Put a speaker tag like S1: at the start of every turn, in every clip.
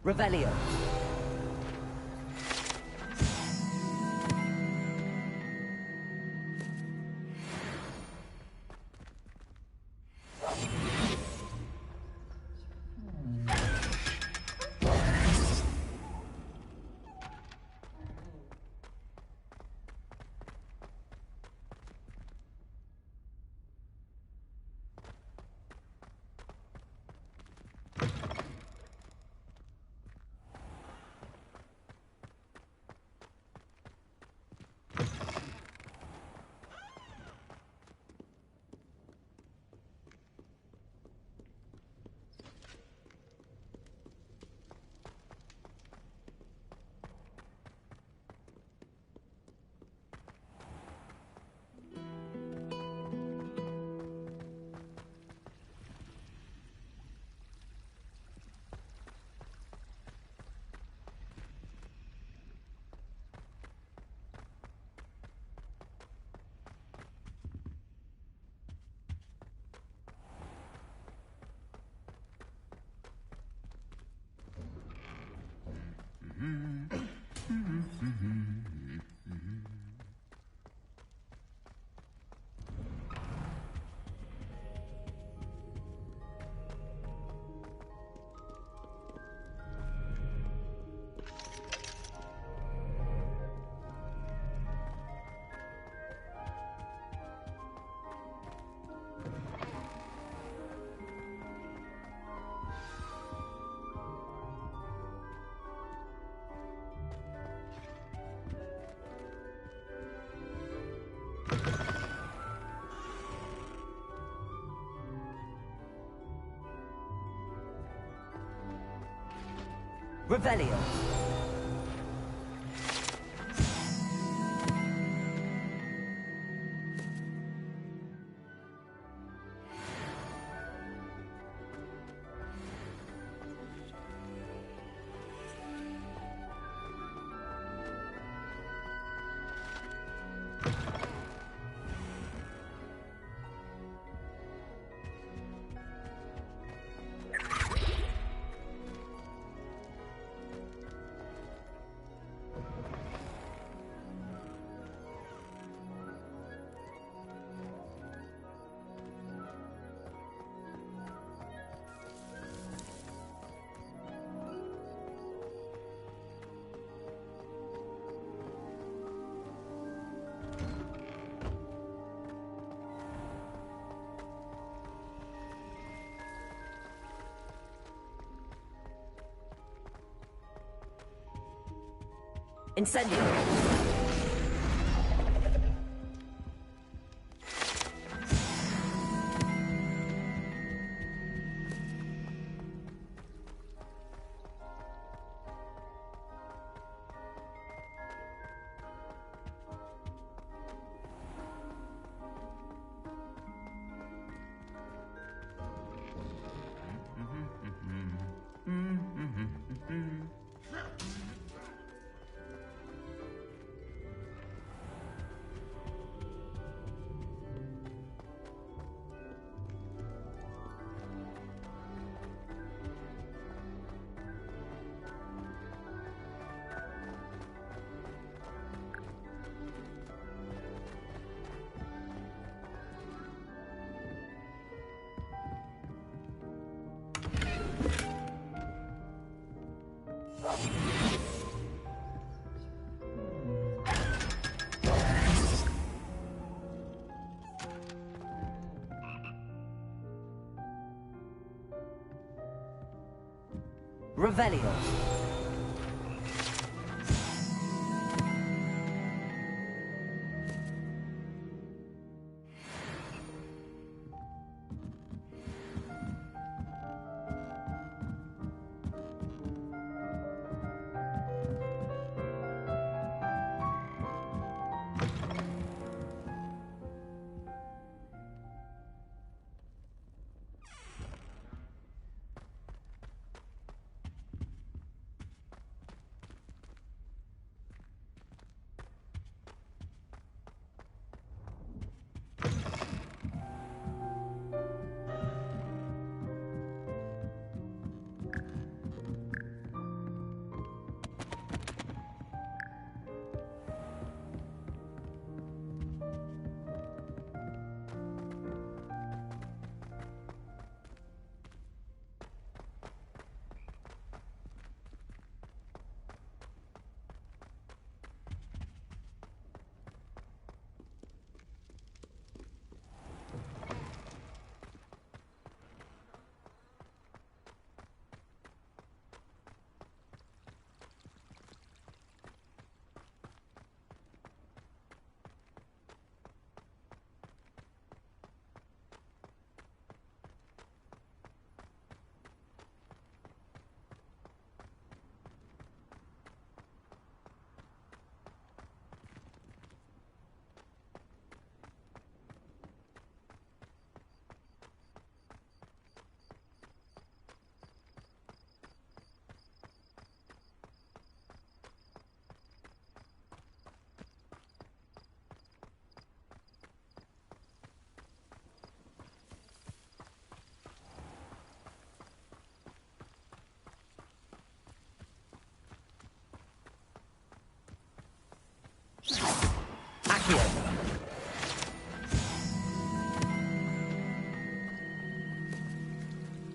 S1: Revelio. Revelio. Incendio. Revelio.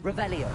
S1: Revelio.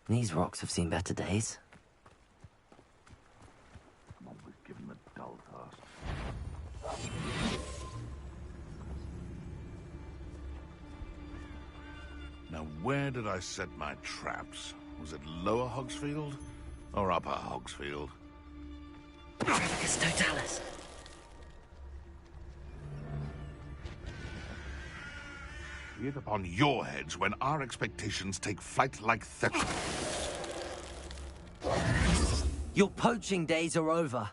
S1: These rocks have seen better days.
S2: Come on, we've given the dull task. Now, where did I set my traps? Was it Lower Hogsfield or Upper Hogsfield?
S1: Trevicus Totalis.
S2: Be it upon your heads when our expectations take flight like that.
S1: Your poaching days are over.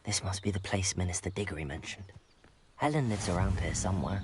S1: This must be the place Minister Diggory mentioned. Helen lives around here somewhere.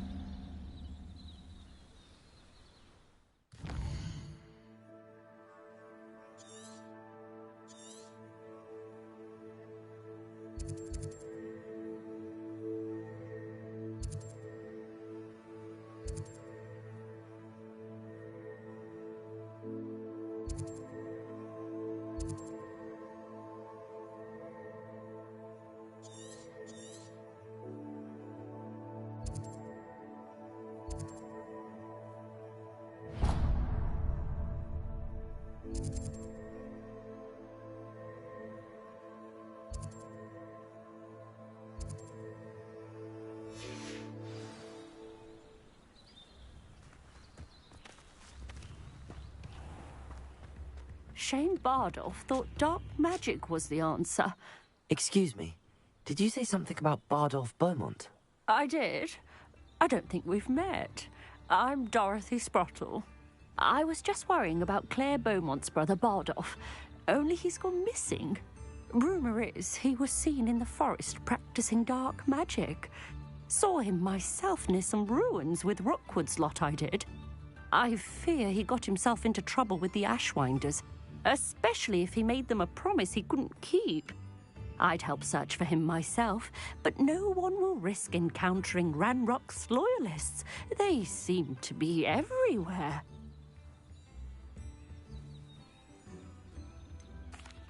S3: Shane Bardolph thought dark magic was the answer.
S1: Excuse me, did you say something about Bardolph Beaumont?
S3: I did. I don't think we've met. I'm Dorothy Sprottle. I was just worrying about Claire Beaumont's brother Bardolph, only he's gone missing. Rumour is he was seen in the forest practicing dark magic. Saw him myself near some ruins with Rookwood's lot I did. I fear he got himself into trouble with the Ashwinders, especially if he made them a promise he couldn't keep. I'd help search for him myself, but no one will risk encountering Ranrock's loyalists. They seem to be everywhere.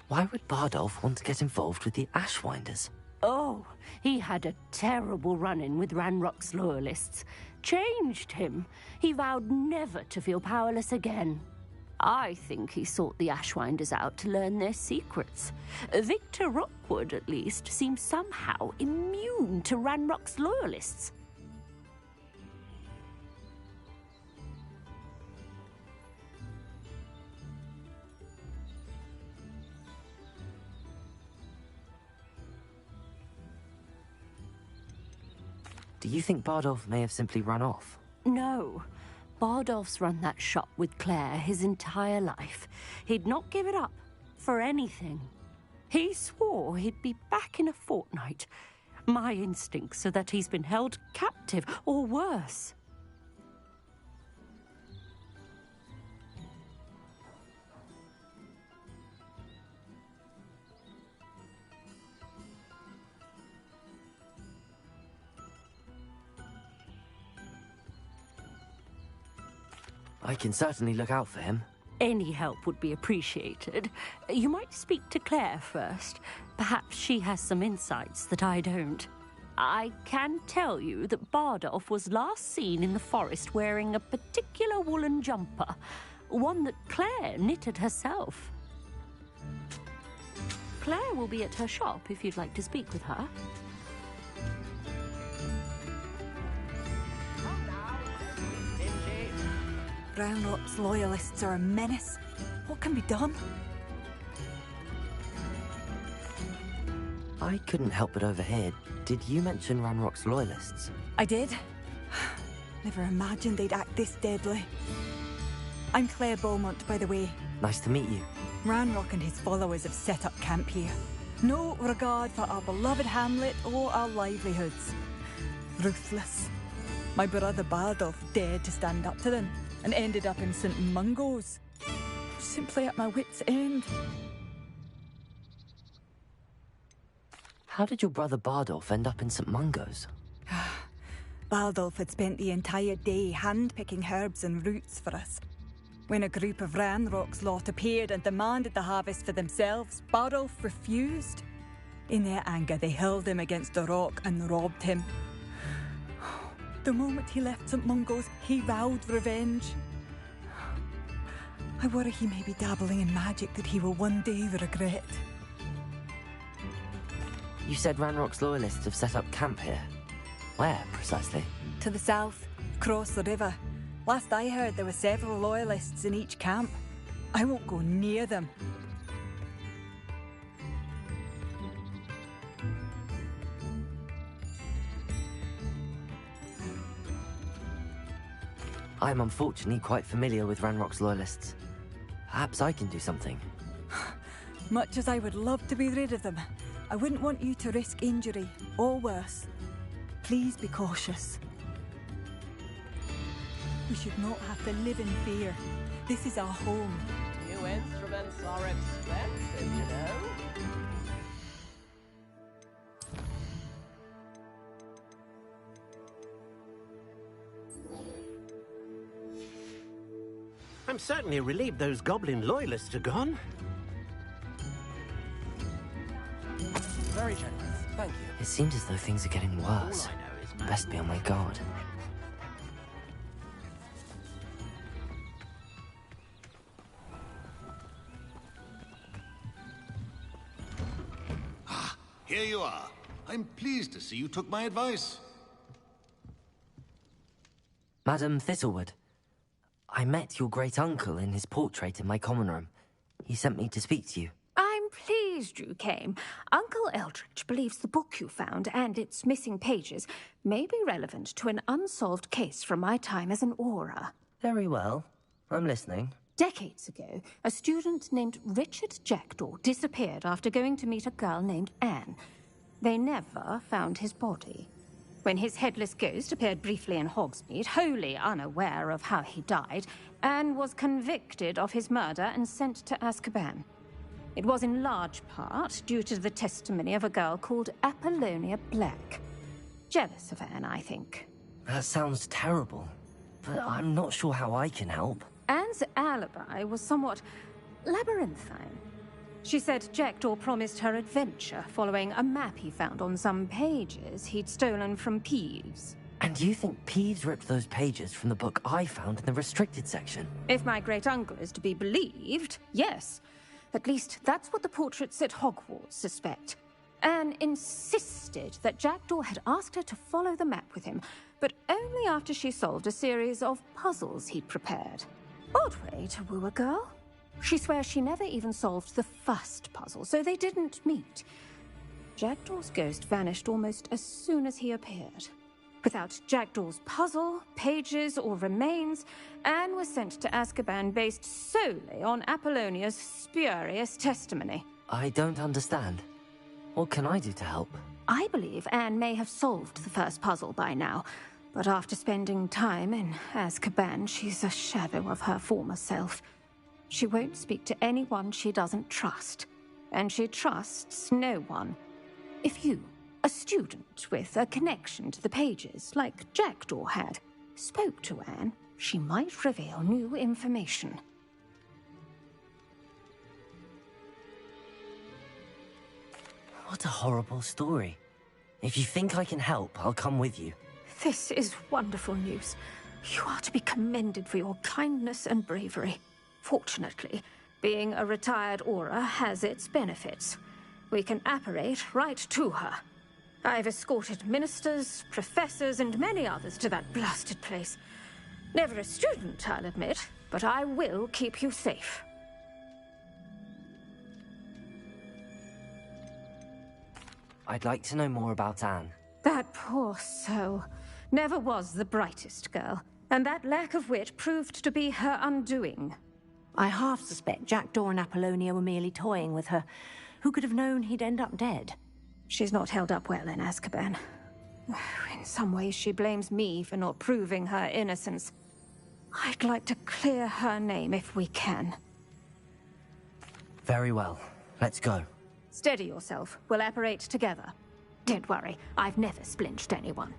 S1: Why would Bardolph want to get involved with the Ashwinders?
S3: Oh, he had a terrible run-in with Ranrock's loyalists. Changed him. He vowed never to feel powerless again. I think he sought the Ashwinders out to learn their secrets. Victor Rookwood, at least, seems somehow immune to Ranrock's loyalists.
S1: Do you think Bardolph may have simply run off?
S3: No. Bardolph's run that shop with Claire his entire life. He'd not give it up for anything. He swore he'd be back in a fortnight. My instincts are that he's been held captive, or worse.
S1: I can certainly look out for him.
S3: Any help would be appreciated. You might speak to Claire first. Perhaps she has some insights that I don't. I can tell you that Bardolph was last seen in the forest wearing a particular woolen jumper, one that Claire knitted herself. Claire will be at her shop if you'd like to speak with her.
S4: Ranrock's loyalists are a menace. What can be done?
S1: I couldn't help but overhear. Did you mention Ranrock's loyalists?
S4: I did. Never imagined they'd act this deadly. I'm Claire Beaumont, by the way.
S1: Nice to meet you.
S4: Ranrock and his followers have set up camp here. No regard for our beloved hamlet or our livelihoods. Ruthless. My brother Bardolph dared to stand up to them and ended up in St. Mungo's. Simply at my wit's end.
S1: How did your brother Bardolph end up in St. Mungo's?
S4: Bardolph had spent the entire day hand-picking herbs and roots for us. When a group of Ranrock's lot appeared and demanded the harvest for themselves, Bardolph refused. In their anger, they hurled him against a rock and robbed him. The moment he left St. Mungo's, he vowed revenge. I worry he may be dabbling in magic that he will one day regret.
S1: You said Ranrock's loyalists have set up camp here. Where, precisely?
S4: To the south, across the river. Last I heard, there were several loyalists in each camp. I won't go near them.
S1: I'm unfortunately quite familiar with Ranrock's loyalists. Perhaps I can do something.
S4: Much as I would love to be rid of them, I wouldn't want you to risk injury, or worse. Please be cautious. We should not have to live in fear. This is our home.
S5: New instruments are expensive, you know.
S6: I'm certainly relieved those goblin loyalists are gone.
S5: Very generous, thank you.
S1: It seems as though things are getting worse.
S6: All I know is
S1: Best be on my guard.
S7: Here you are. I'm pleased to see you took my advice.
S1: Madam Thistlewood, I met your great-uncle in his portrait in my common room. He sent me to speak to you.
S8: I'm pleased you came. Uncle Eldridge believes the book you found and its missing pages may be relevant to an unsolved case from my time as an aura.
S1: Very well. I'm listening.
S8: Decades ago, a student named Richard Jackdaw disappeared after going to meet a girl named Anne. They never found his body. When his headless ghost appeared briefly in Hogsmeade, wholly unaware of how he died, Anne was convicted of his murder and sent to Azkaban. It was in large part due to the testimony of a girl called Apollonia Black. Jealous of Anne, I think.
S1: That sounds terrible, but I'm not sure how I can help.
S8: Anne's alibi was somewhat labyrinthine. She said Jackdaw promised her adventure following a map he found on some pages he'd stolen from Peeves.
S1: And you think Peeves ripped those pages from the book I found in the restricted section?
S8: If my great-uncle is to be believed, yes. At least that's what the portraits at Hogwarts suspect. Anne insisted that Jackdaw had asked her to follow the map with him, but only after she solved a series of puzzles he'd prepared. Odd way to woo a girl. She swears she never even solved the first puzzle, so they didn't meet. Jackdaw's ghost vanished almost as soon as he appeared. Without Jackdaw's puzzle, pages, or remains, Anne was sent to Azkaban based solely on Apollonia's spurious testimony.
S1: I don't understand. What can I do to help?
S8: I believe Anne may have solved the first puzzle by now, but after spending time in Azkaban, she's a shadow of her former self. She won't speak to anyone she doesn't trust, and she trusts no one. If you, a student with a connection to the pages, like Jackdaw had, spoke to Anne, She might reveal new information.
S1: What a horrible story. If you think I can help, I'll come with you.
S8: This is wonderful news. You are to be commended for your kindness and bravery. Fortunately, being a retired Aura has its benefits. We can apparate right to her. I've escorted ministers, professors, and many others to that blasted place. Never a student, I'll admit, but I will keep you safe.
S1: I'd like to know more about Anne.
S8: That poor soul never was the brightest girl, and that lack of wit proved to be her undoing.
S9: I half suspect Jackdaw and Apollonia were merely toying with her. Who could have known he'd end up dead?
S8: She's not held up well in Azkaban. In some ways, she blames me for not proving her innocence. I'd like to clear her name if we can.
S1: Very well. Let's go.
S8: Steady yourself. We'll apparate together. Don't worry, I've never splinched anyone.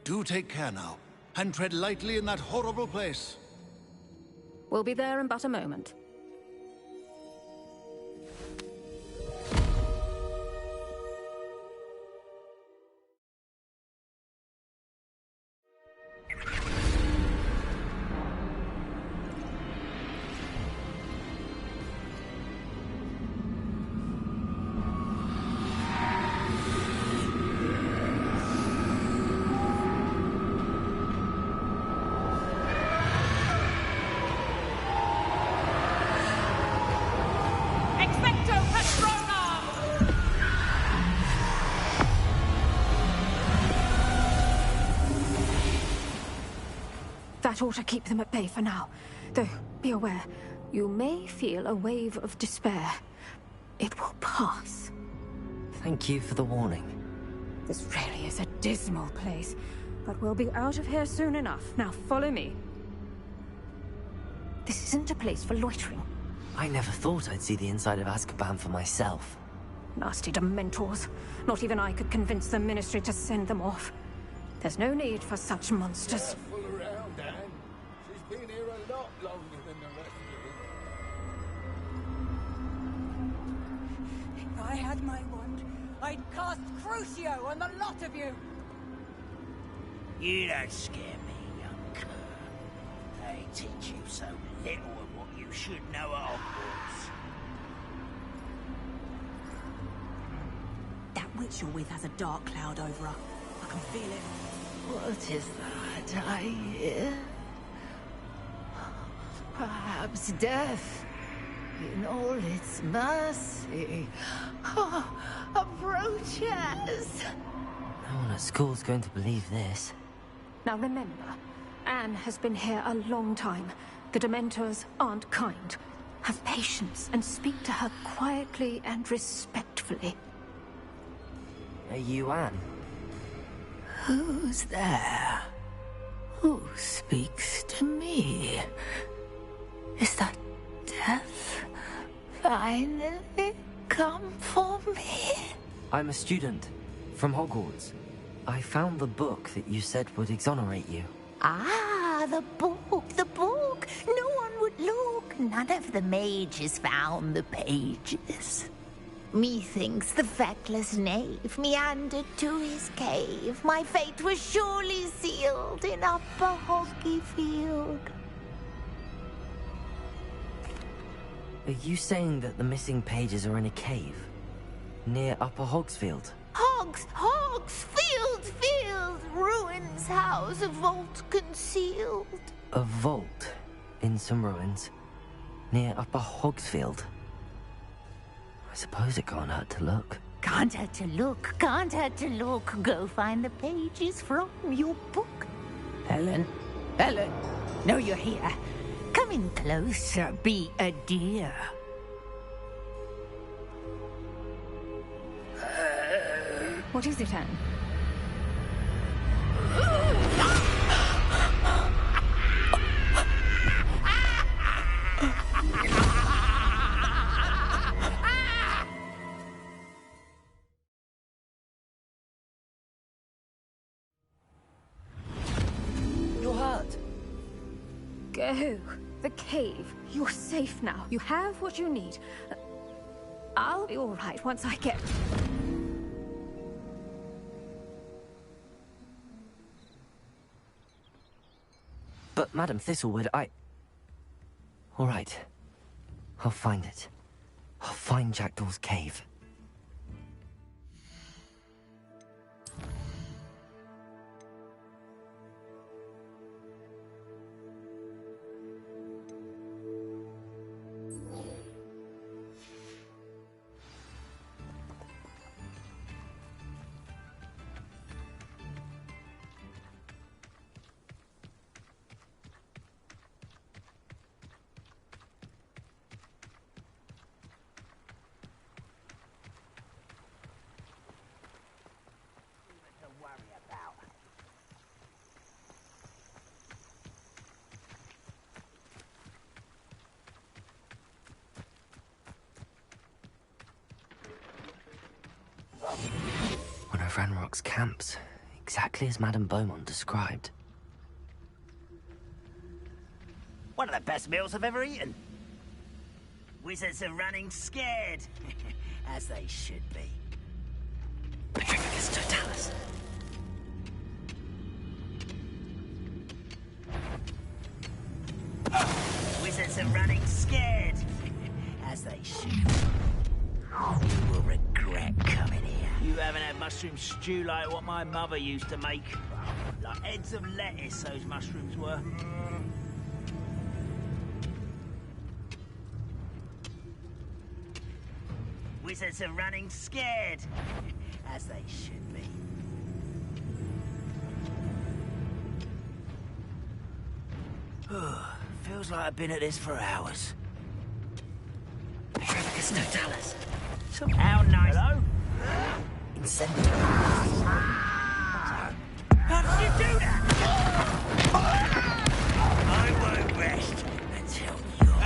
S7: Do take care now, and tread lightly in that horrible place.
S8: We'll be there in but a moment. That ought to keep them at bay for now. Though, be aware, you may feel a wave of despair. It will pass.
S1: Thank you for the warning.
S8: This really is a dismal place, but we'll be out of here soon enough. Now follow me. This isn't a place for loitering.
S1: I never thought I'd see the inside of Azkaban for myself.
S8: Nasty Dementors. Not even I could convince the Ministry to send them off. There's no need for such monsters.
S10: Careful around, Anne. She's been here a lot longer than the rest of them.
S4: If I had my wand, I'd cast Crucio on the lot of you!
S11: You don't scare me, young cur. They teach you so little of what you should know at Hogwarts.
S9: That witch you're with has a dark cloud over her. I can feel it.
S12: What is that I hear? Perhaps death, in all its mercy, approaches.
S1: No one at school's going to believe this.
S8: Now remember, Anne has been here a long time. The Dementors aren't kind. Have patience and speak to her quietly and respectfully.
S1: Are you Anne?
S12: Who's there? Who speaks to me? Is that death finally come for me?
S1: I'm a student from Hogwarts. I found the book that you said would exonerate you.
S12: Ah, the book, the book. No one would look. None of the mages found the pages. Methinks the feckless knave meandered to his cave. My fate was surely sealed in Upper Hoggyfield.
S1: Are you saying that the missing pages are in a cave? Near Upper Hogsfield?
S12: Field, ruins house, a vault concealed.
S1: A vault in some ruins? Near Upper Hogsfield? I suppose it can't hurt to look.
S12: Can't hurt to look. Go find the pages from your book. Helen, no, you're here. Come in closer, be a dear.
S8: What is it, Anne?
S1: You're hurt.
S8: go. The cave. You're safe now. You have what you need. I'll be all right once I get...
S1: But, Madam Thistlewood, All right. I'll find it. I'll find Jackdaw's cave. One of Ranrock's camps, exactly as Madame Beaumont described.
S11: One of the best meals I've ever eaten. Wizards are running scared, as they should be.
S1: Petrificus totalis.
S11: Wizards are running scared, as they should be. You will regret coming here. You haven't had mushroom stew like what my mother used to make. Like heads of lettuce, those mushrooms were. Wizards are running scared, as they should be. Feels like I've been at this for hours.
S1: Petrificus totalis.
S11: How nice. Hello?
S1: Incendio.
S11: How did you do that? I won't rest until you're...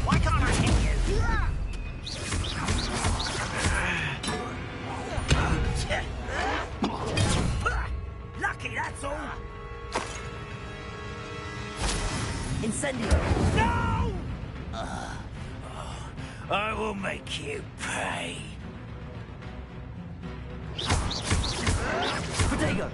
S11: Why can't I hit you? Lucky, that's all.
S1: Incendio.
S11: No! I will make you pay.
S1: Protego.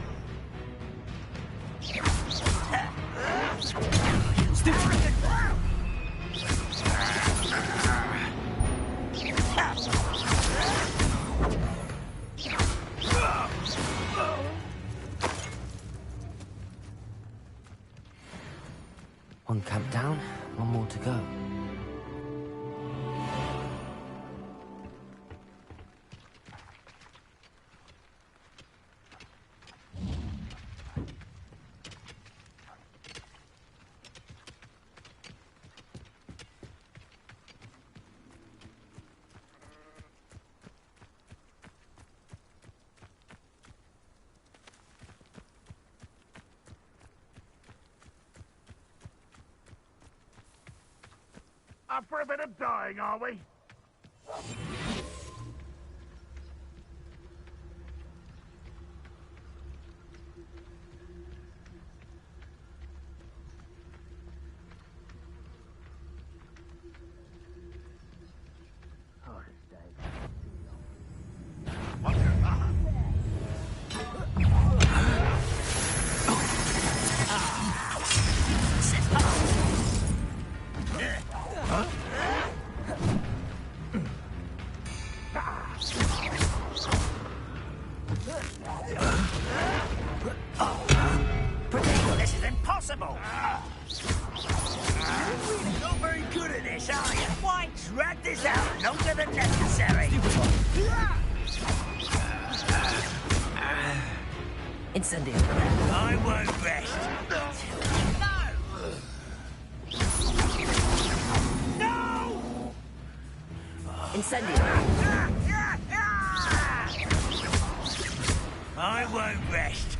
S1: One camp down, one more to go.
S2: Up for a bit of dying, are we?
S11: This is impossible! You're really not very good at this, are you? Why drag this out longer than necessary?
S1: Incendio.
S11: I won't rest. No! No!
S1: Incendio.
S11: I won't rest.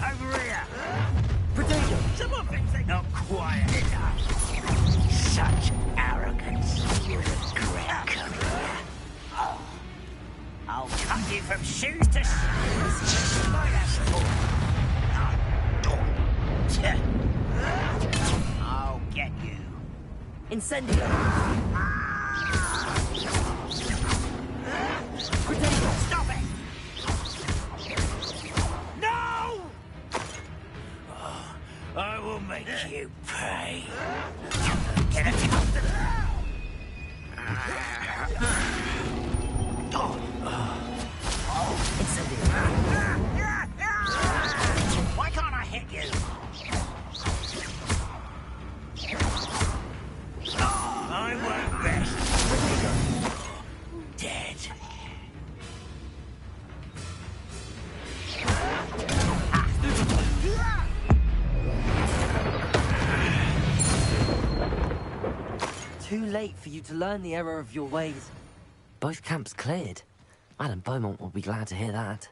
S11: Over here.
S1: Protego.
S11: Someone thinks they're not quiet enough. Such arrogance. You regret coming here. I'll cut you from shoes to...
S1: Incendio!
S11: Stop it! No! Oh, I will make you pay. Get it. Why can't I hit you? I won't rest. Dead.
S1: Too late for you to learn the error of your ways. Both camps cleared. Madame Beaumont will be glad to hear that.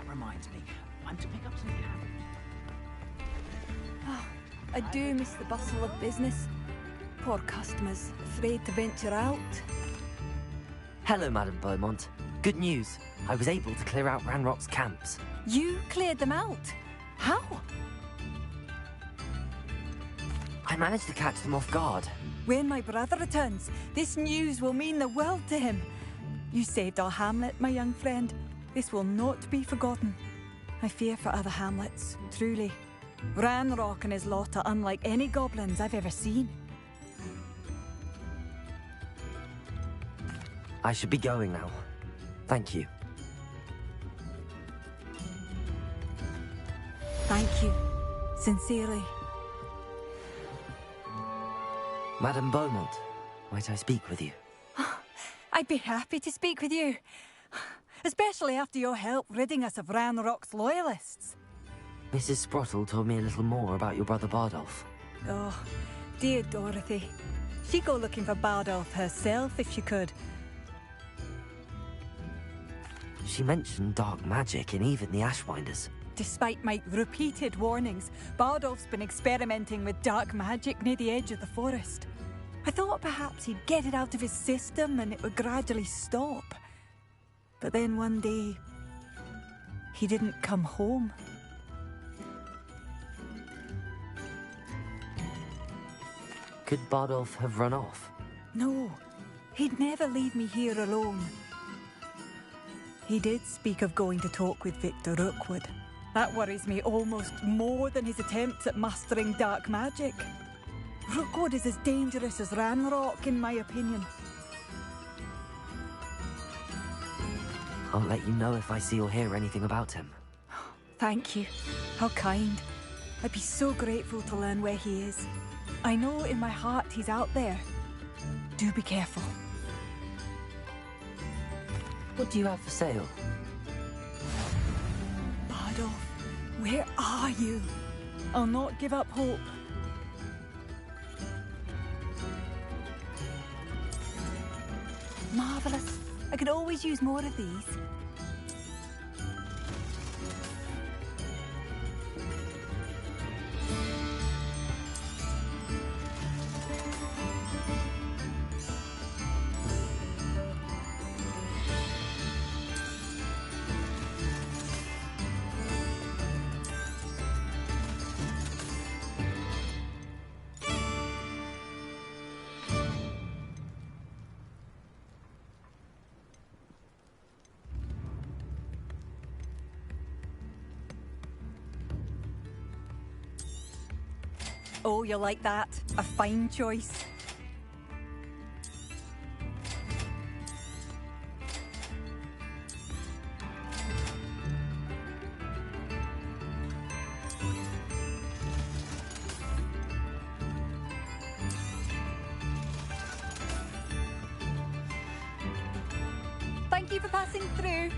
S11: Reminds me, I'm to pick up some carrots.
S4: I do miss the bustle of business. Poor customers, afraid to venture out.
S1: Hello, Madame Beaumont. Good news. I was able to clear out Ranrock's camps.
S4: You cleared them out? How?
S1: I managed to catch them off guard.
S4: When my brother returns, this news will mean the world to him. You saved our hamlet, my young friend. This will not be forgotten. I fear for other hamlets, truly. Ranrock and his lot are unlike any goblins I've ever seen.
S1: I should be going now. Thank you.
S4: Thank you. Sincerely.
S1: Madame Beaumont, might I speak with you?
S4: I'd be happy to speak with you. Especially after your help ridding us of Ranrock's loyalists.
S1: Mrs. Sprottle told me a little more about your brother Bardolph.
S4: Oh, dear Dorothy. She'd go looking for Bardolph herself if she could.
S1: She mentioned dark magic in even the Ashwinders.
S4: Despite my repeated warnings, Bardolph's been experimenting with dark magic near the edge of the forest. I thought perhaps he'd get it out of his system and it would gradually stop. But then one day, he didn't come home.
S1: Could Bardolph have run off?
S4: No, he'd never leave me here alone. He did speak of going to talk with Victor Rookwood. That worries me almost more than his attempts at mastering dark magic. Rookwood is as dangerous as Ranrock, in my opinion.
S1: I'll let you know if I see or hear anything about him.
S4: Thank you. How kind. I'd be so grateful to learn where he is. I know in my heart he's out there. Do be careful.
S1: What do you have for sale?
S4: Bardolph, where are you? I'll not give up hope. Marvellous. I could always use more of these. Oh, you like that? A fine choice. Thank you for passing through.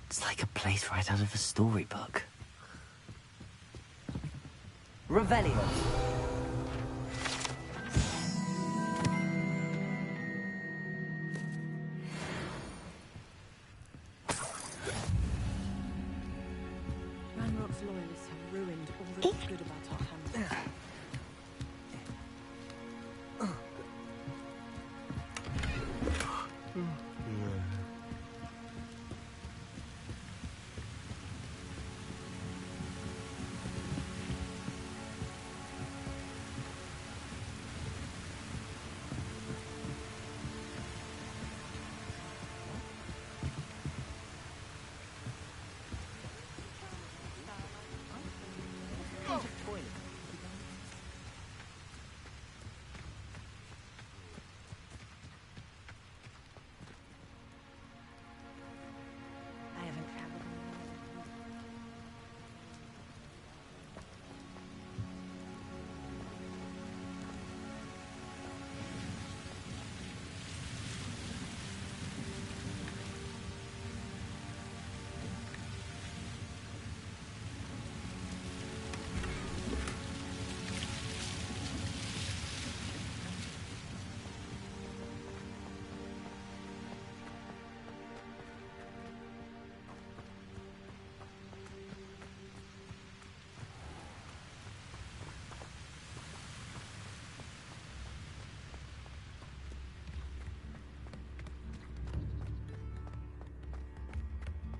S1: It's like a place right out of a storybook. Revelio.
S13: Ranrock's loyalists have ruined all that was good about our family. I haven't traveled.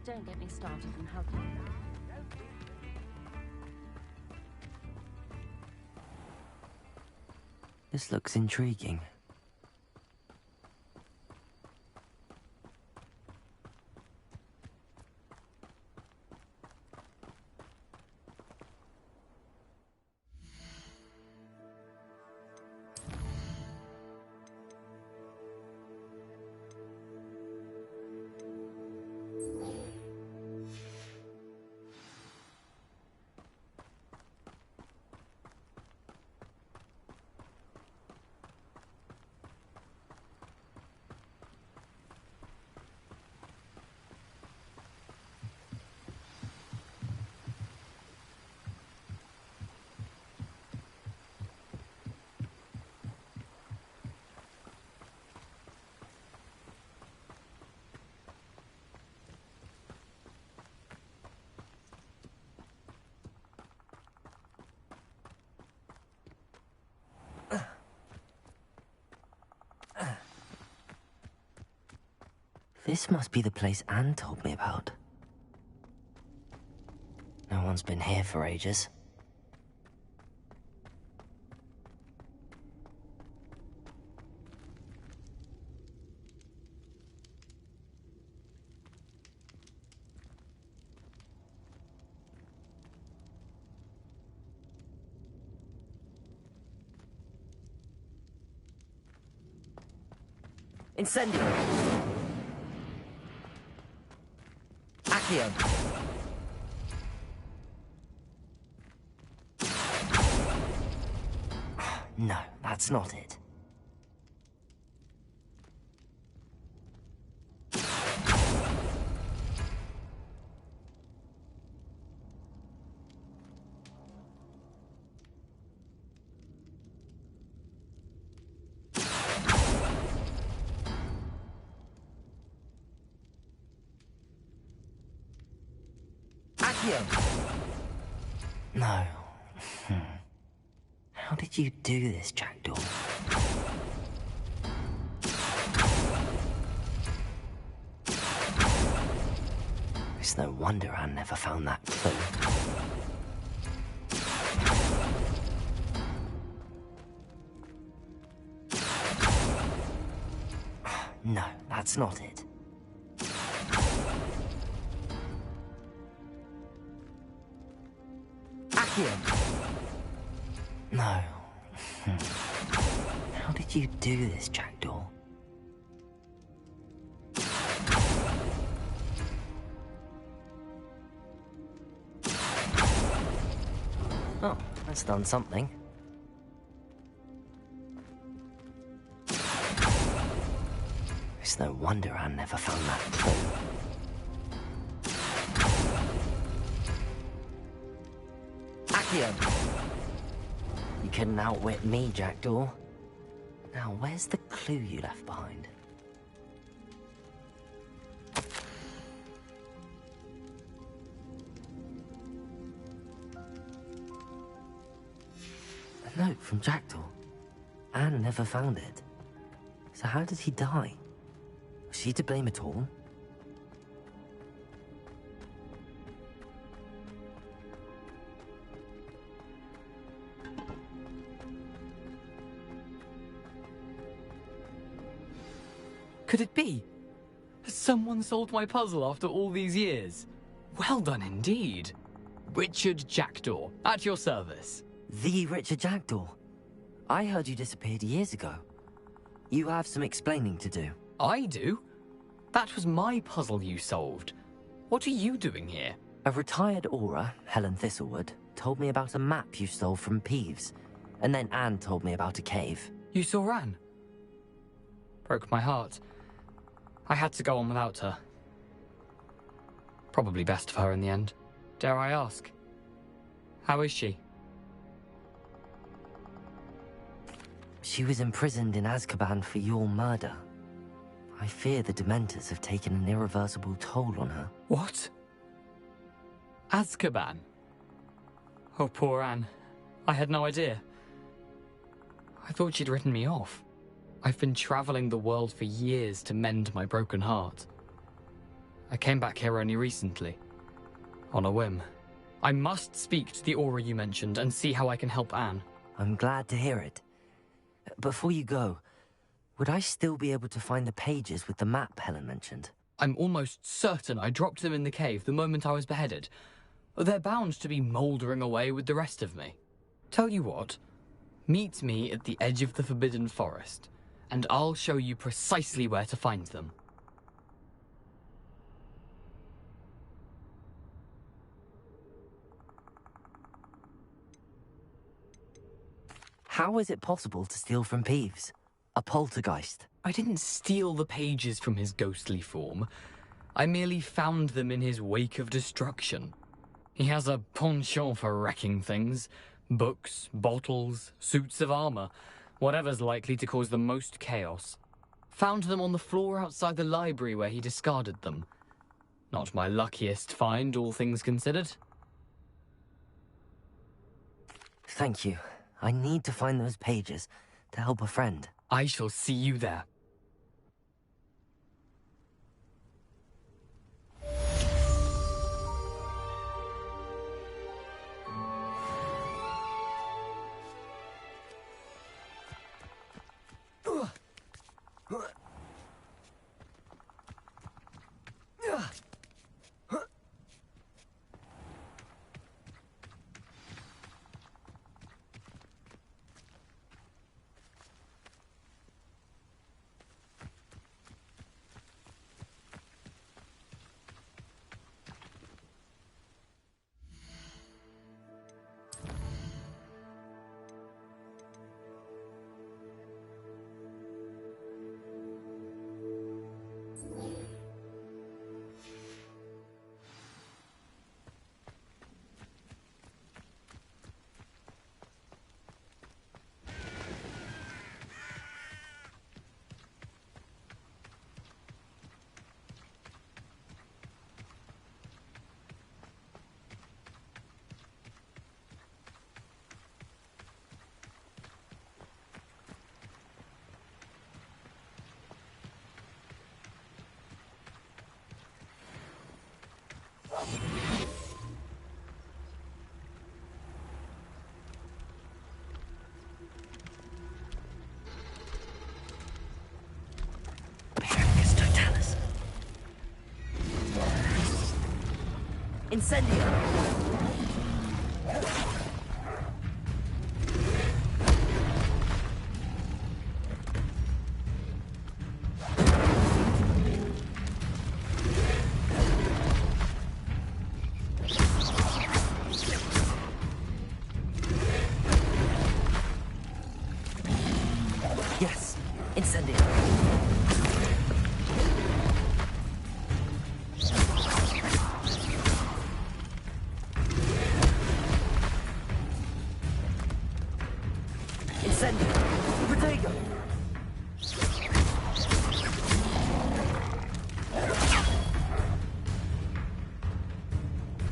S3: Don't get me started on how...
S1: This looks intriguing. This must be the place Anne told me about. No one's been here for ages. Incendio! Accio! No, that's not it. No. How did you do this, Jackdaw? It's no wonder Anne never found that clue. That's not it. Accio! No. How did you do this, Jackdaw? Oh, that's done something. It's no wonder Anne never found that clue. Accio! You couldn't outwit me, Jackdaw. Now, where's the clue you left behind? A note from Jackdaw. Anne never found it. So how did he die? Was she to blame at all?
S14: Could it be? Has someone solved my puzzle after all these years? Well done indeed. Richard Jackdaw, at your service.
S1: The Richard Jackdaw. I heard you disappeared years ago. You have some explaining to do.
S14: I do? That was my puzzle you solved. What are you doing here?
S1: A retired Aura, Helen Thistlewood, told me about a map you stole from Peeves. And then Anne told me about a cave.
S14: You saw Anne? Broke my heart. I had to go on without her. Probably best for her in the end. Dare I ask? How is she?
S1: She was imprisoned in Azkaban for your murder. I fear the Dementors have taken an irreversible toll on her.
S14: What? Azkaban? Oh, poor Anne. I had no idea. I thought she'd written me off. I've been traveling the world for years to mend my broken heart. I came back here only recently, on a whim. I must speak to the Aura you mentioned and see how I can help Anne.
S1: I'm glad to hear it. Before you go, would I still be able to find the pages with the map Helen mentioned?
S14: I'm almost certain I dropped them in the cave the moment I was beheaded. They're bound to be mouldering away with the rest of me. Tell you what, meet me at the edge of the Forbidden Forest, and I'll show you precisely where to find them.
S1: How is it possible to steal from Peeves? A poltergeist?
S14: I didn't steal the pages from his ghostly form. I merely found them in his wake of destruction. He has a penchant for wrecking things. Books, bottles, suits of armor, whatever's likely to cause the most chaos. Found them on the floor outside the library where he discarded them. Not my luckiest find, all things considered.
S1: Thank you. I need to find those pages to help a friend.
S14: I shall see you there.
S1: Incendio! Yes, Incendio! Incendio! Protego!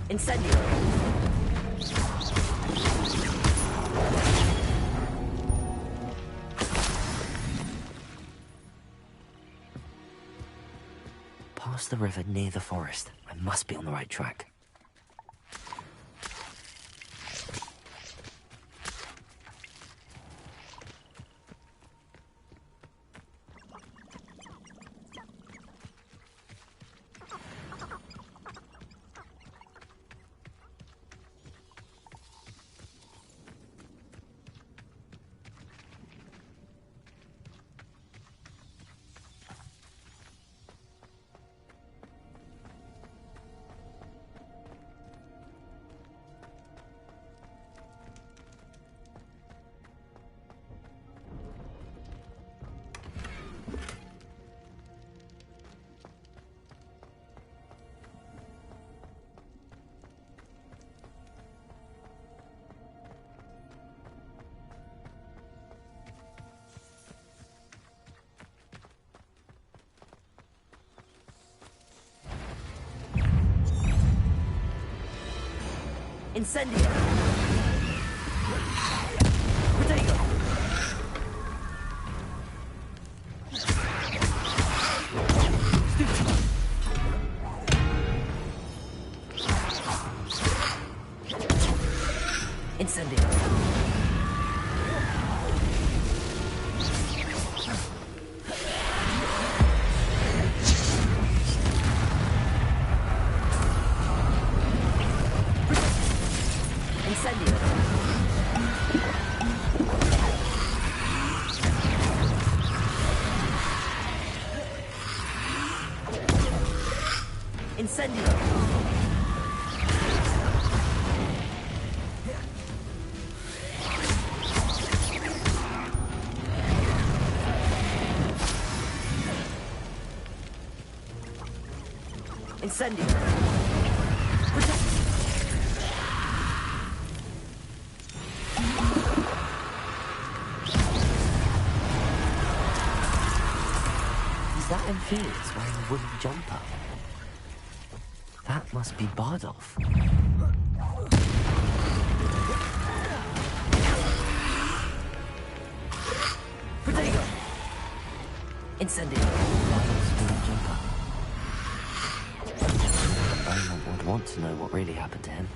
S1: Incendio! Past the river near the forest. I must be on the right track. Incendio! Protego! Incendio! Incendio! Incendio! Is that Amphibious wearing a wooden jumper? That must be Bardolph. Protego! Incendio! Bardolph's wooden jumper. Beaumont would want to know what really happened to him.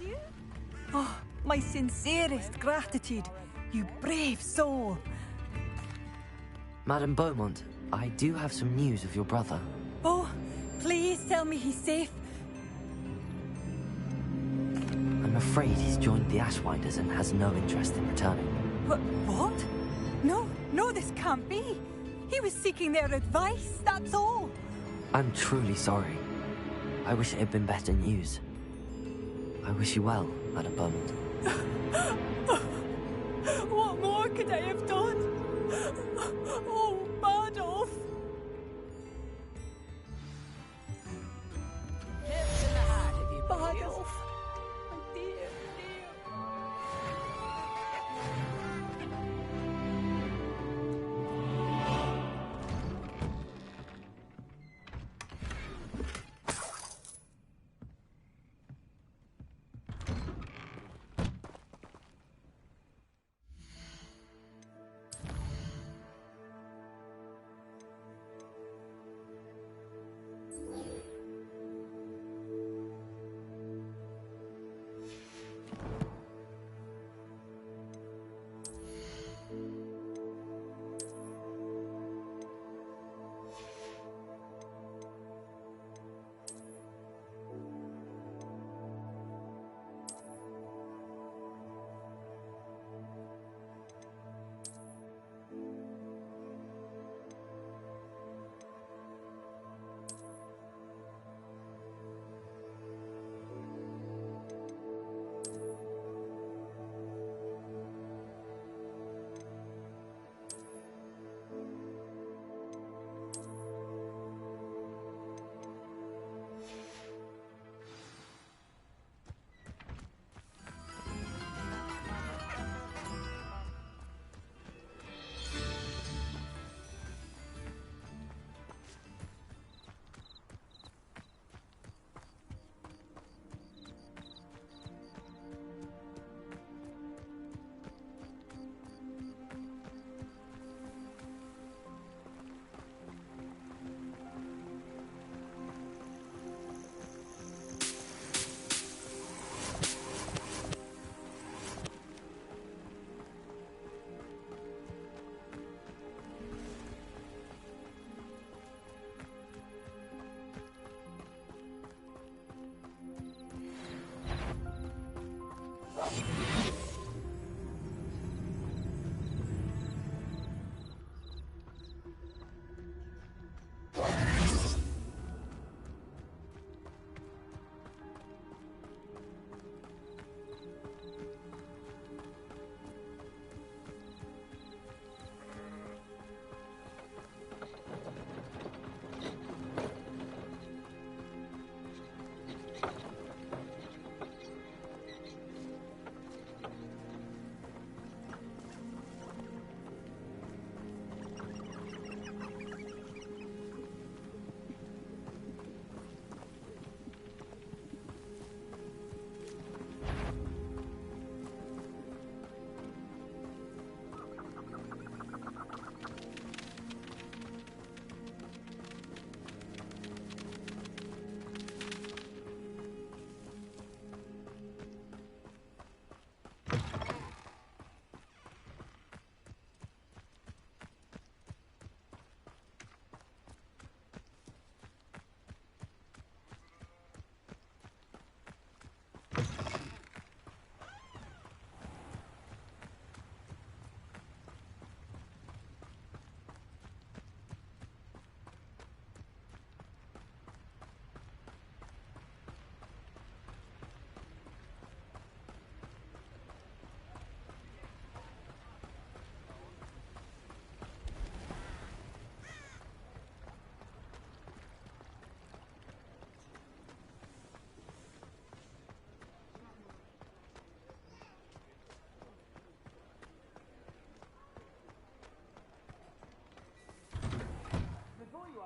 S4: you? Oh, my sincerest gratitude, you brave soul.
S1: Madame Beaumont, I do have some news of your brother.
S4: Oh, please tell me he's safe.
S1: I'm afraid he's joined the Ashwinders and has no interest in returning.
S4: What? No, this can't be. He was seeking their advice, that's all.
S1: I'm truly sorry. I wish it had been better news. I wish you well, Madame Beaumont.
S4: What more could I have done? Oh, Badolf! Badolf! Dear.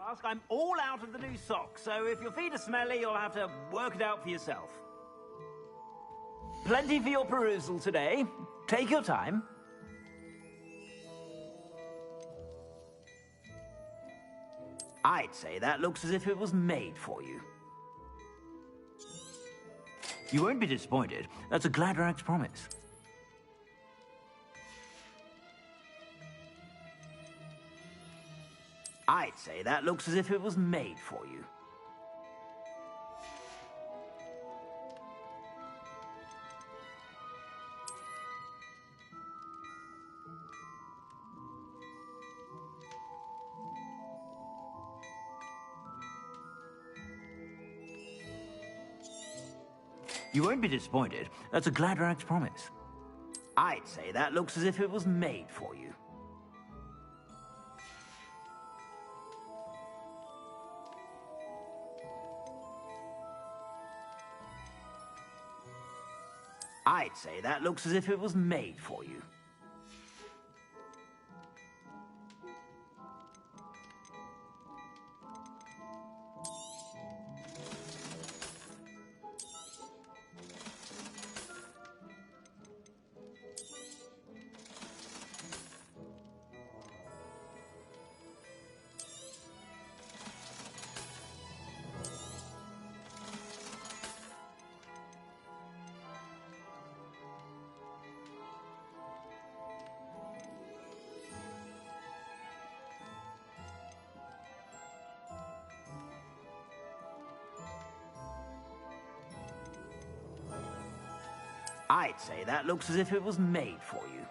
S11: Ask, I'm all out of the new socks, so if your feet are smelly, you'll have to work it out for yourself. Plenty for your perusal today. Take your time. I'd say that looks as if it was made for you. You won't be disappointed. That's a Gladrag's promise. I'd say that looks as if it was made for you. You won't be disappointed. That's a Gladrag's promise. I'd say that looks as if it was made for you. I'd say that looks as if it was made for you. I'd say that looks as if it was made for you.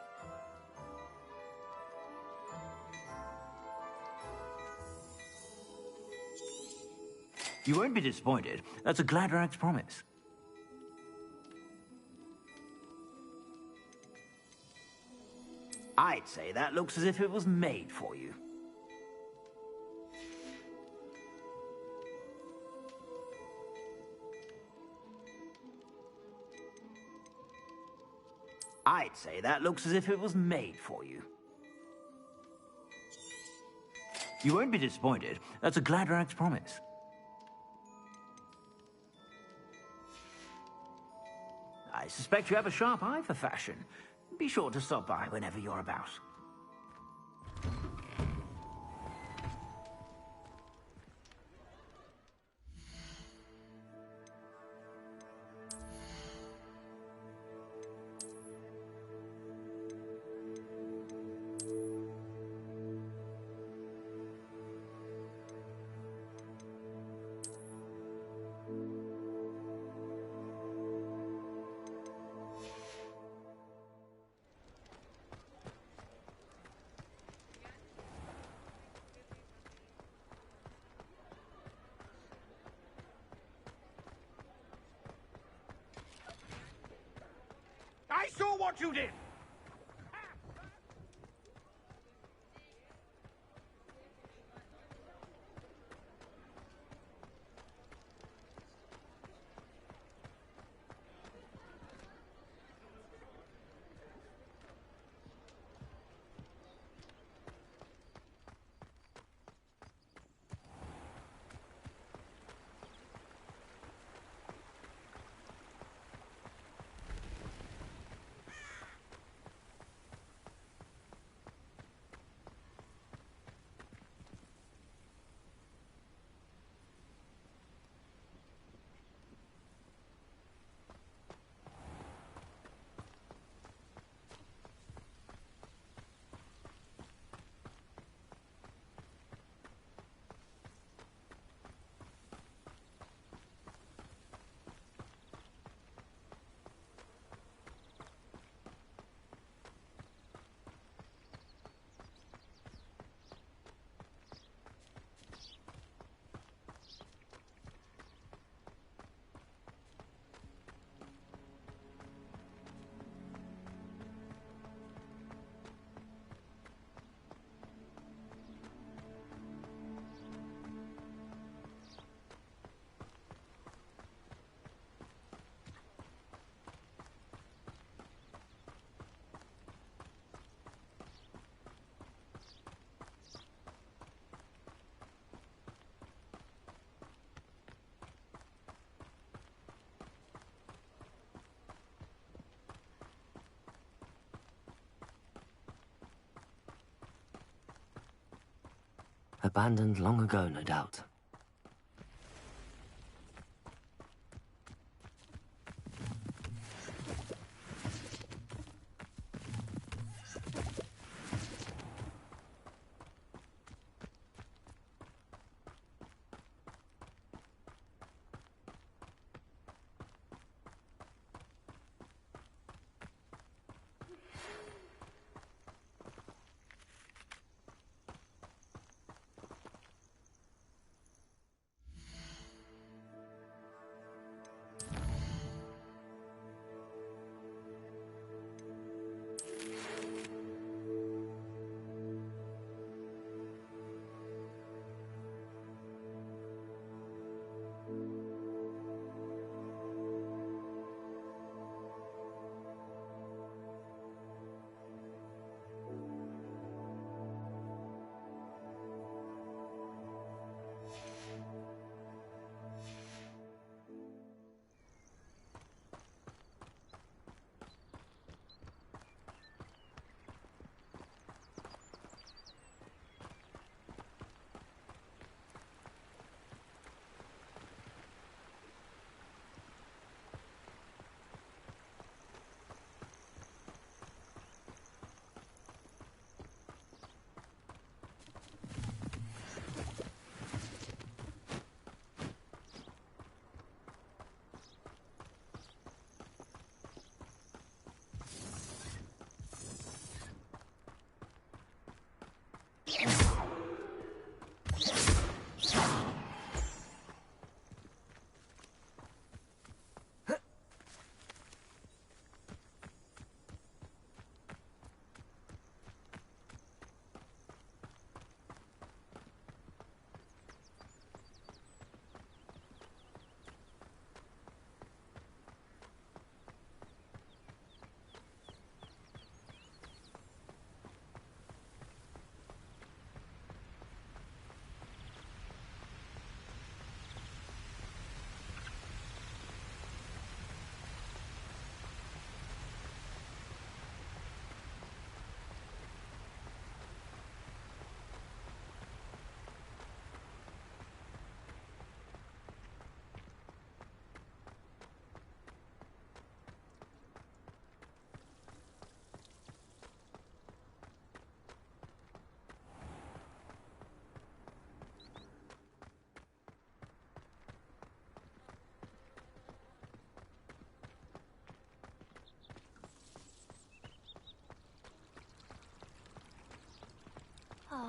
S11: You won't be disappointed. That's a Gladrag's promise. I'd say that looks as if it was made for you. I'd say that looks as if it was made for you. You won't be disappointed. That's a Gladrag's promise. I suspect you have a sharp eye for fashion. Be sure to stop by whenever you're about.
S10: I saw what you did!
S1: Abandoned long ago, no doubt.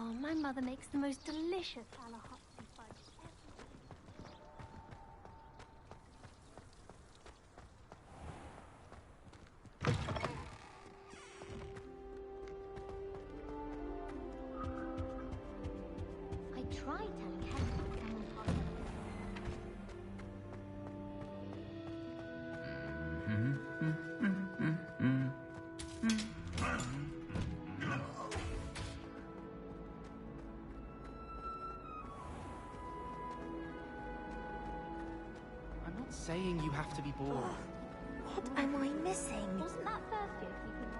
S15: Oh, my mother makes the most delicious Alahopsy fudge ever. I tried telling Helen that someone passed.
S16: I'm not saying you have to be bored.
S12: What am I missing?
S15: Wasn't that first year keeping on?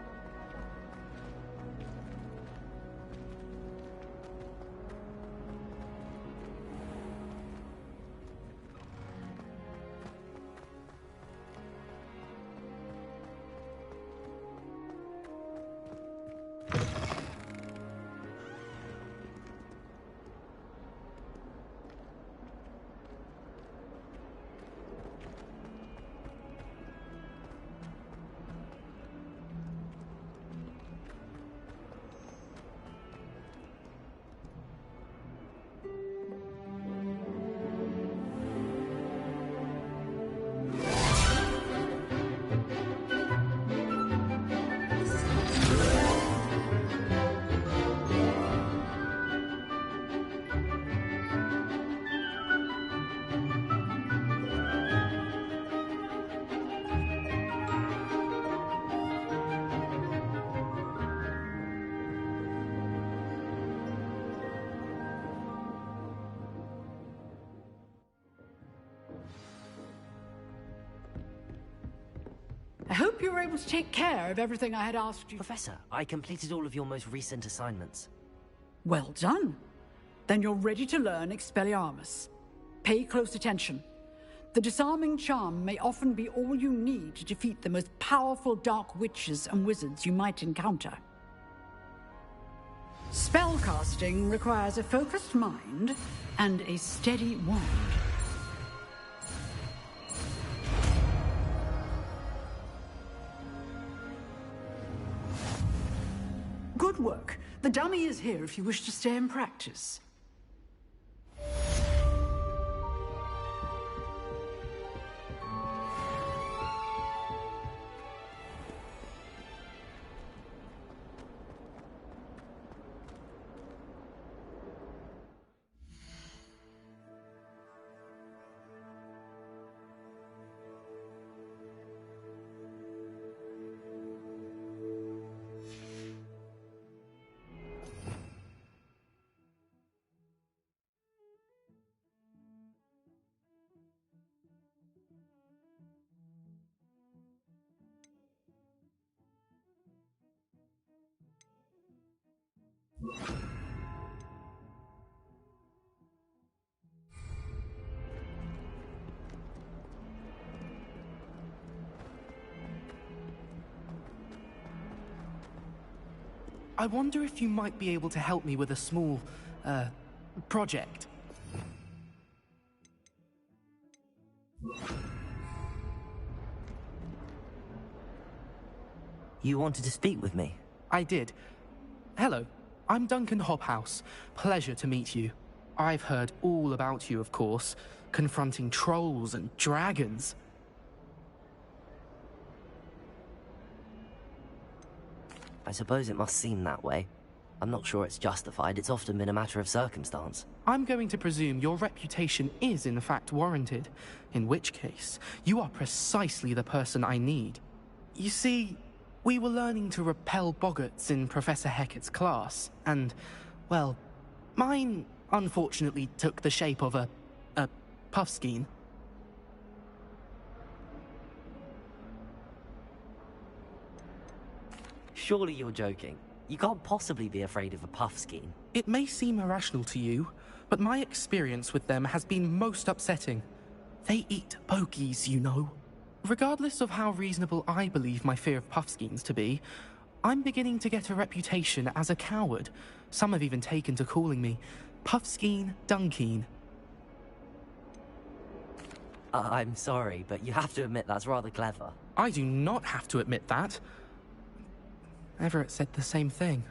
S17: I hope you were able to take care of everything I had asked you.
S1: Professor, I completed all of your most recent assignments.
S17: Well done. Then you're ready to learn Expelliarmus. Pay close attention. The disarming charm may often be all you need to defeat the most powerful dark witches and wizards you might encounter. Spellcasting requires a focused mind and a steady wand. Good work. The dummy is here if you wish to stay and practice.
S16: I wonder if you might be able to help me with a small, project.
S1: You wanted to speak with me?
S16: I did. Hello, I'm Duncan Hobhouse. Pleasure to meet you. I've heard all about you, of course, confronting trolls and dragons.
S1: I suppose it must seem that way. I'm not sure it's justified. It's often been a matter of circumstance.
S16: I'm going to presume your reputation is in fact warranted, in which case, you are precisely the person I need. You see, we were learning to repel boggarts in Professor Hecat's class, and, well, mine unfortunately took the shape of a puffskein.
S1: Surely you're joking. You can't possibly be afraid of a puffskein.
S16: It may seem irrational to you, but my experience with them has been most upsetting. They eat bogies, you know. Regardless of how reasonable I believe my fear of puffskeins to be, I'm beginning to get a reputation as a coward. Some have even taken to calling me Puffskeen Dunkeen.
S1: I'm sorry, but you have to admit that's rather clever.
S16: I do not have to admit that. Everett said the same thing.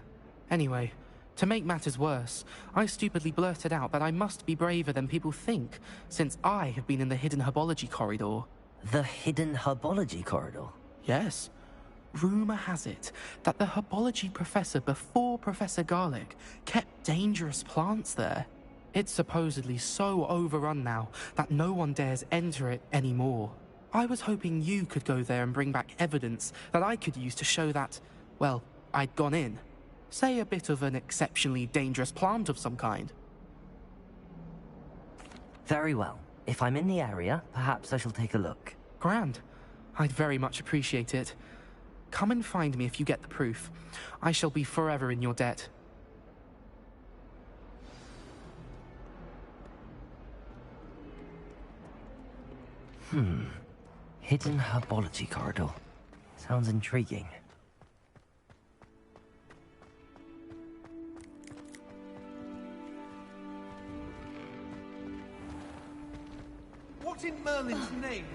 S16: Anyway, To make matters worse, I stupidly blurted out that I must be braver than people think, since I have been in the hidden herbology corridor.
S1: The hidden herbology corridor?
S16: Yes. Rumour has it that the herbology professor before Professor Garlic kept dangerous plants there. It's supposedly so overrun now that no one dares enter it anymore. I was hoping you could go there and bring back evidence that I could use to show that, well, I'd gone in. Say a bit of an exceptionally dangerous plant of some kind.
S1: Very well. If I'm in the area, perhaps I shall take a look.
S16: Grand. I'd very much appreciate it. Come and find me if you get the proof. I shall be forever in your debt.
S1: Hidden herbology corridor. Sounds intriguing.
S10: What in Merlin's name?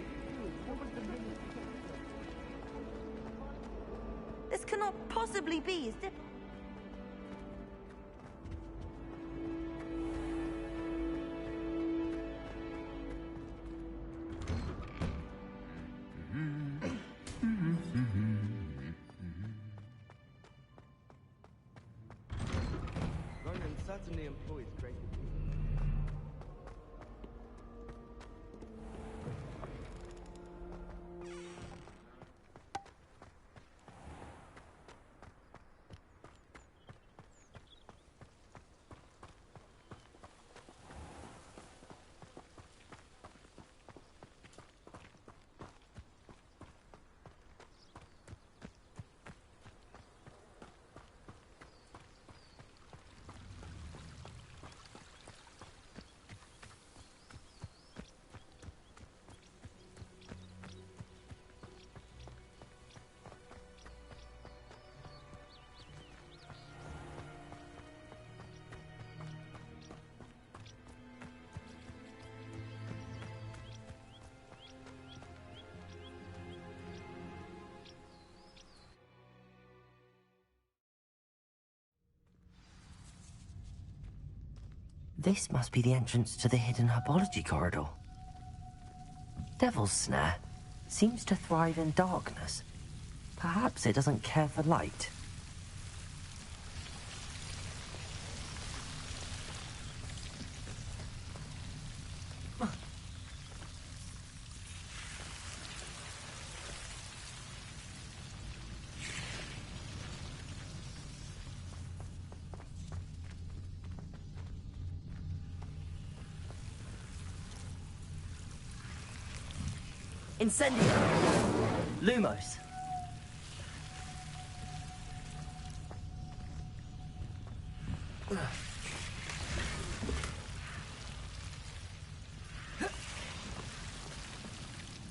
S18: This cannot possibly be his dip.
S10: Ronan certainly employs great.
S1: This must be the entrance to the hidden herbology corridor. Devil's Snare seems to thrive in darkness. Perhaps it doesn't care for light. Incendio! Lumos!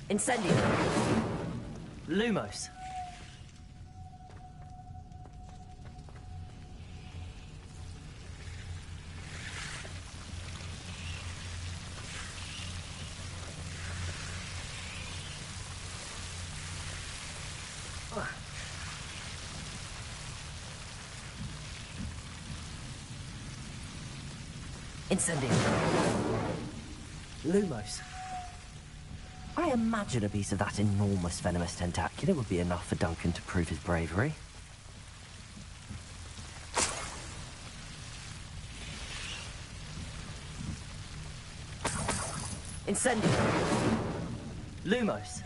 S1: Incendio! Lumos! Incendio. Lumos. I imagine a piece of that enormous venomous tentacular would be enough for Duncan to prove his bravery. Incendio. Lumos.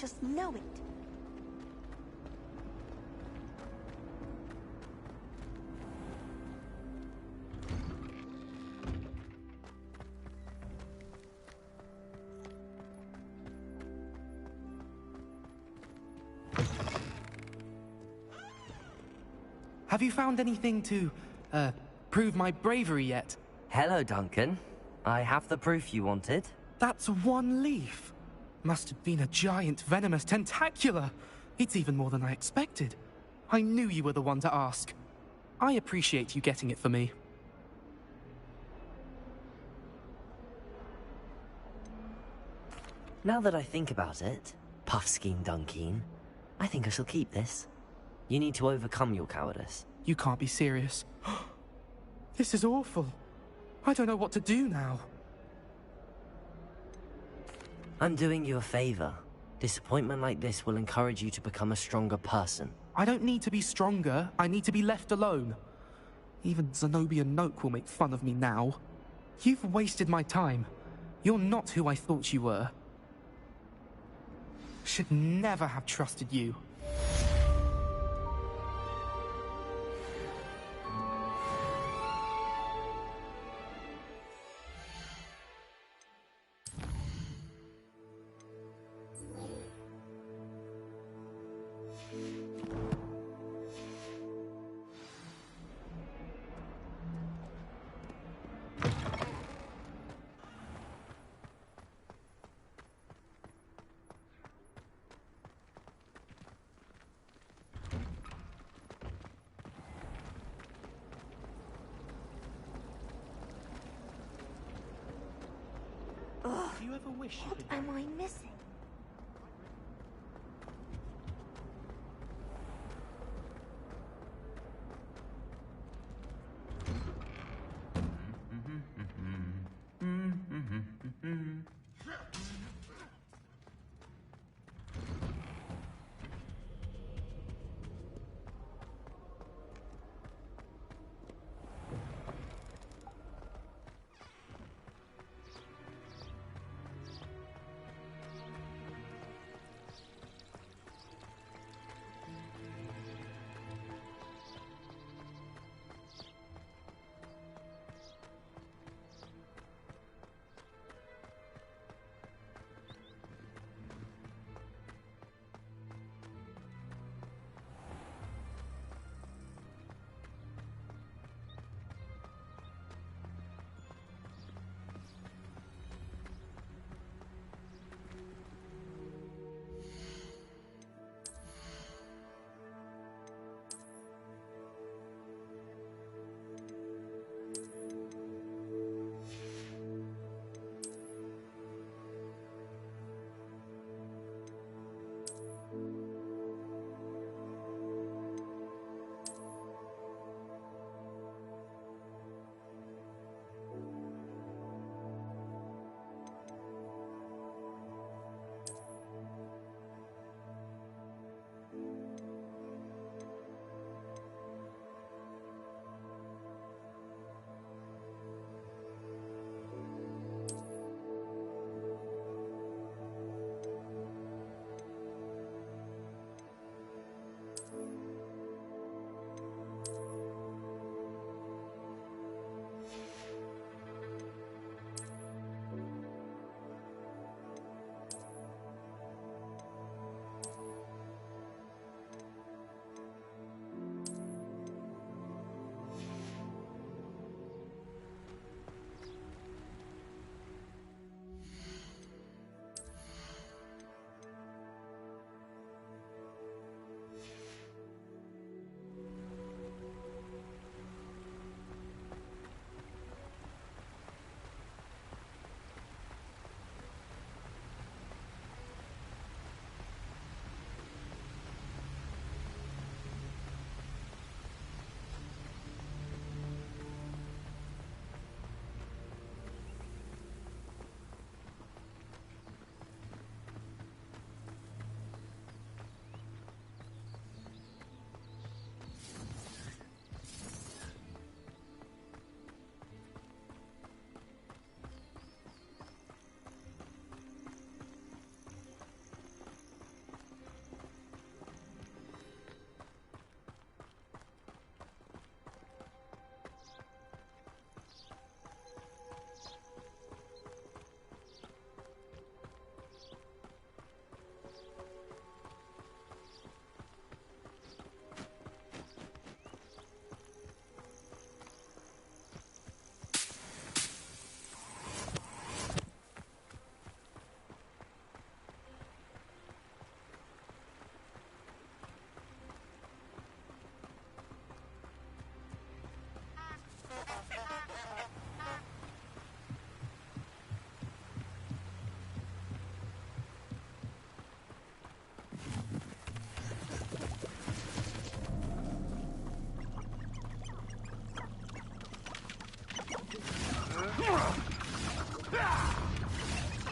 S18: just know it.
S16: Have you found anything to, prove my bravery yet?
S1: Hello, Duncan. I have the proof you wanted.
S16: That's one leaf. Must have been a giant venomous tentacula. It's even more than I expected. I knew you were the one to ask. I appreciate you getting it for me.
S1: Now that I think about it, Puffskein Dunkeen, I think I shall keep this. You need to overcome your cowardice.
S16: You can't be serious. This is awful. I don't know what to do now.
S1: I'm doing you a favor. Disappointment like this will encourage you to become a stronger person.
S16: I don't need to be stronger. I need to be left alone. Even Zenobia Noak will make fun of me now. You've wasted my time. You're not who I thought you were. Should never have trusted you.
S18: Ugh,
S16: Do you ever wish you
S18: what
S16: could...
S18: am I missing?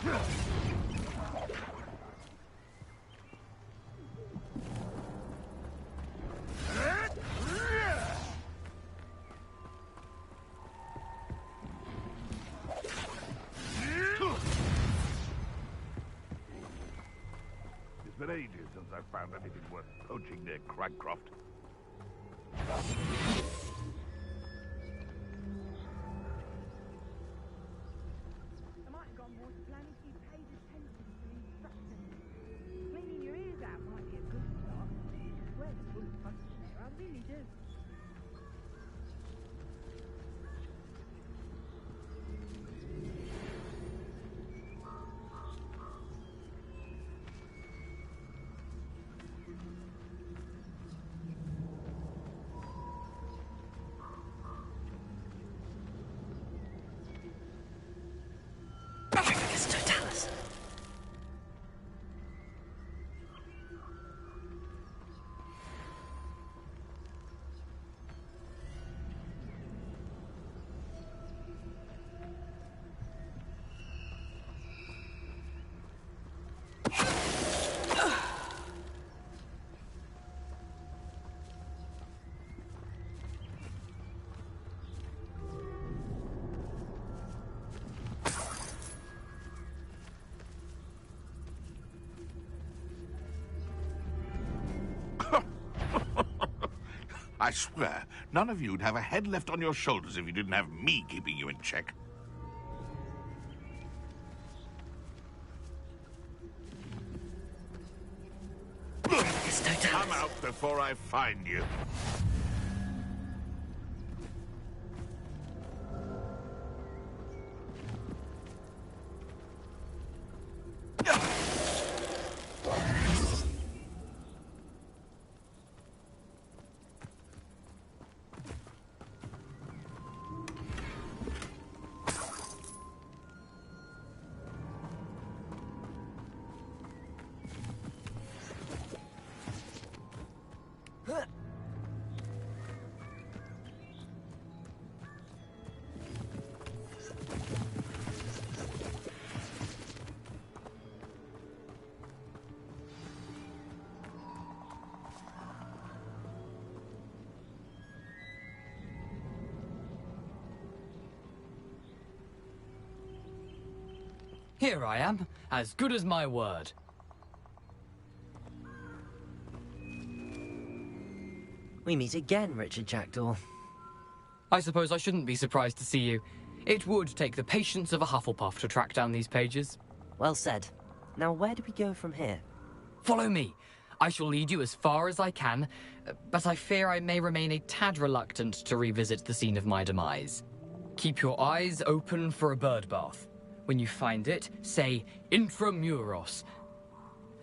S2: It's been ages since I've found anything worth poaching near Cragcroft.
S18: I might have gone more to plan if you paid attention to instructions. Cleaning your ears out might be a good start. I swear there's full of punch in there, I really do.
S2: I swear, none of you'd have a head left on your shoulders if you didn't have me keeping you in check. Come out before I find you.
S14: Here I am, as good as my word.
S1: We meet again, Richard Jackdaw.
S14: I suppose I shouldn't be surprised to see you. It would take the patience of a Hufflepuff to track down these pages.
S1: Well said. Now where do we go from here?
S14: Follow me. I shall lead you as far as I can, but I fear I may remain a tad reluctant to revisit the scene of my demise. Keep your eyes open for a bird bath. When you find it, say Intramuros.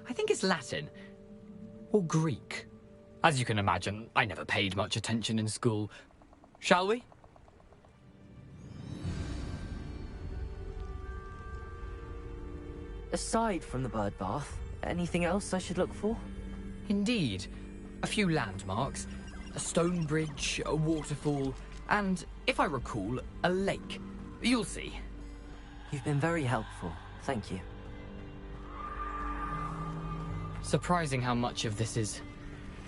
S14: I think it's Latin. Or Greek. As you can imagine, I never paid much attention in school. Shall we?
S1: Aside from the bird bath, anything else I should look for?
S14: Indeed. A few landmarks. A stone bridge, a waterfall, and, if I recall, a lake. You'll see.
S1: You've been very helpful. Thank you.
S14: Surprising how much of this is,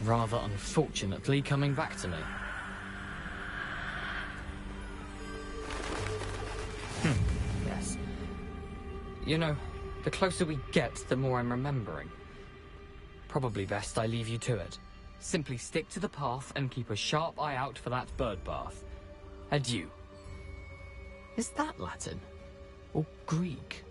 S14: rather unfortunately, coming back to me. Yes. You know, the closer we get, the more I'm remembering. Probably best I leave you to it. Simply stick to the path and keep a sharp eye out for that bird bath. Adieu. Is that Latin? Or Greek?